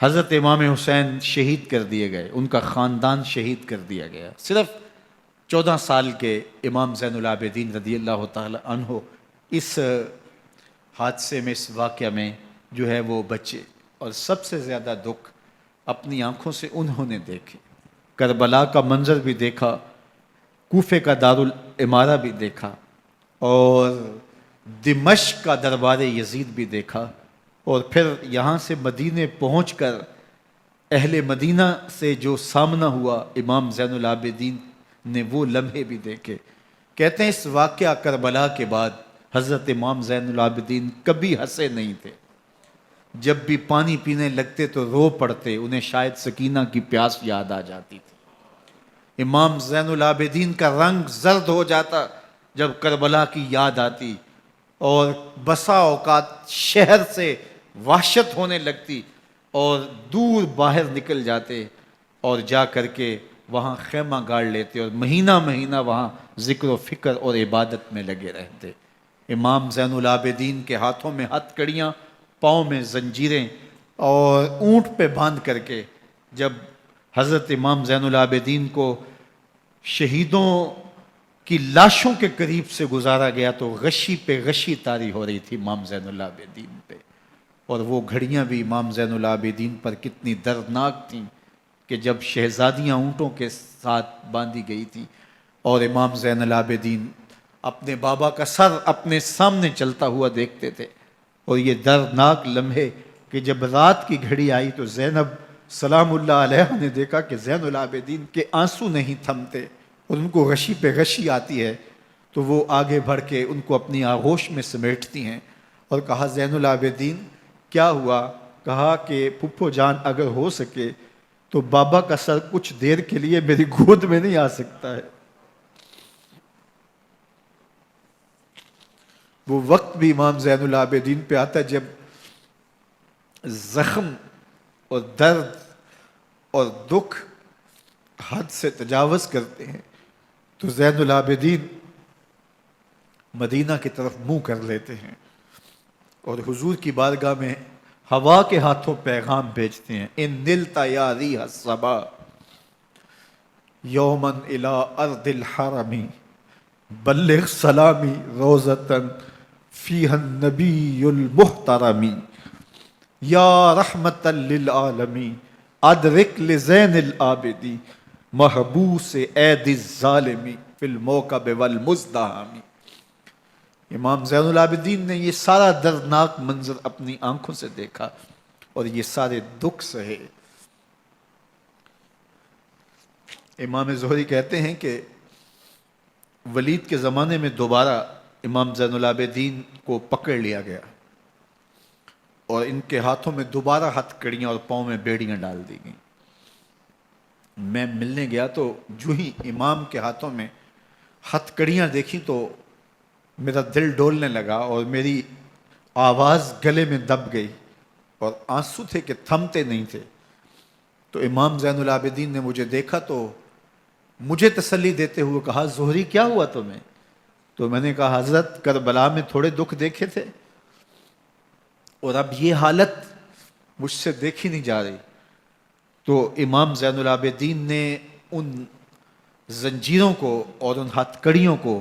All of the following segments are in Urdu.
حضرت امام حسین شہید کر دیے گئے، ان کا خاندان شہید کر دیا گیا۔ صرف 14 سال کے امام زین العابدین رضی اللہ تعالی عنہ اس حادثے میں، اس واقعہ میں جو ہے وہ بچے، اور سب سے زیادہ دکھ اپنی آنکھوں سے انہوں نے دیکھے۔ کربلا کا منظر بھی دیکھا، کوفے کا دارالعمارہ بھی دیکھا، اور دمشق کا دربار یزید بھی دیکھا، اور پھر یہاں سے مدینے پہنچ کر اہل مدینہ سے جو سامنا ہوا امام زین العابدین نے وہ لمحے بھی دیکھے۔ کہتے ہیں اس واقعہ کربلا کے بعد حضرت امام زین العابدین کبھی ہنسے نہیں تھے۔ جب بھی پانی پینے لگتے تو رو پڑتے، انہیں شاید سکینہ کی پیاس یاد آ جاتی تھی۔ امام زین العابدین کا رنگ زرد ہو جاتا جب کربلا کی یاد آتی، اور بسا اوقات شہر سے وحشت ہونے لگتی اور دور باہر نکل جاتے اور جا کر کے وہاں خیمہ گاڑ لیتے اور مہینہ مہینہ وہاں ذکر و فکر اور عبادت میں لگے رہتے۔ امام زین العابدین کے ہاتھوں میں ہتھ کڑیاں، پاؤں میں زنجیریں، اور اونٹ پہ باندھ کر کے جب حضرت امام زین العابدین کو شہیدوں کی لاشوں کے قریب سے گزارا گیا تو غشی پہ غشی طاری ہو رہی تھی امام زین العابدین پہ، اور وہ گھڑیاں بھی امام زین العابدین پر کتنی دردناک تھیں کہ جب شہزادیاں اونٹوں کے ساتھ باندھی گئی تھیں اور امام زین العابدین اپنے بابا کا سر اپنے سامنے چلتا ہوا دیکھتے تھے، اور یہ دردناک لمحے کہ جب رات کی گھڑی آئی تو زینب سلام اللہ علیہ نے دیکھا کہ زین العابدین کے آنسو نہیں تھمتے اور ان کو غشی پہ غشی آتی ہے، تو وہ آگے بڑھ کے ان کو اپنی آغوش میں سمیٹتی ہیں اور کہا زین العابدین کیا ہوا؟ کہا کہ پھپھو جان اگر ہو سکے تو بابا کا سر کچھ دیر کے لیے میری گود میں نہیں آ سکتا ہے۔ وہ وقت بھی امام زین العابدین پہ آتا ہے جب زخم اور درد اور دکھ حد سے تجاوز کرتے ہیں تو زین العابدین مدینہ کی طرف منہ کر لیتے ہیں اور حضور کی بارگاہ میں ہوا کے ہاتھوں پیغام بھیجتے ہیں، ان نلتا یا ریح الصبا یوما الی ارض الحرم بلغ سلامی روزتن فیہا النبی المحترم یا رحمتا للعالمین ادرک لزین العابدین محبوس عید الظالمی فی الموکب والمزدحم۔ امام زین العابدین نے یہ سارا دردناک منظر اپنی آنکھوں سے دیکھا اور یہ سارے دکھ سہے۔ امام زہری کہتے ہیں کہ ولید کے زمانے میں دوبارہ امام زین العابدین کو پکڑ لیا گیا اور ان کے ہاتھوں میں دوبارہ ہتھ کڑیاں اور پاؤں میں بیڑیاں ڈال دی گئیں۔ میں ملنے گیا تو جو ہی امام کے ہاتھوں میں ہتھ کڑیاں دیکھی تو میرا دل ڈولنے لگا اور میری آواز گلے میں دب گئی اور آنسو تھے کہ تھمتے نہیں تھے۔ تو امام زین العابدین نے مجھے دیکھا تو مجھے تسلی دیتے ہوئے کہا زہری کیا ہوا تمہیں؟ تو میں نے کہا حضرت کربلا میں تھوڑے دکھ دیکھے تھے اور اب یہ حالت مجھ سے دیکھی نہیں جا رہی۔ تو امام زین العابدین نے ان زنجیروں کو اور ان ہتھ کڑیوں کو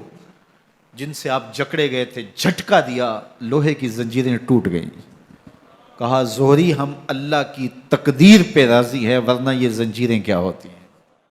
جن سے آپ جکڑے گئے تھے جھٹکا دیا، لوہے کی زنجیریں ٹوٹ گئیں۔ کہا زہری ہم اللہ کی تقدیر پہ راضی ہے ورنہ یہ زنجیریں کیا ہوتی ہیں۔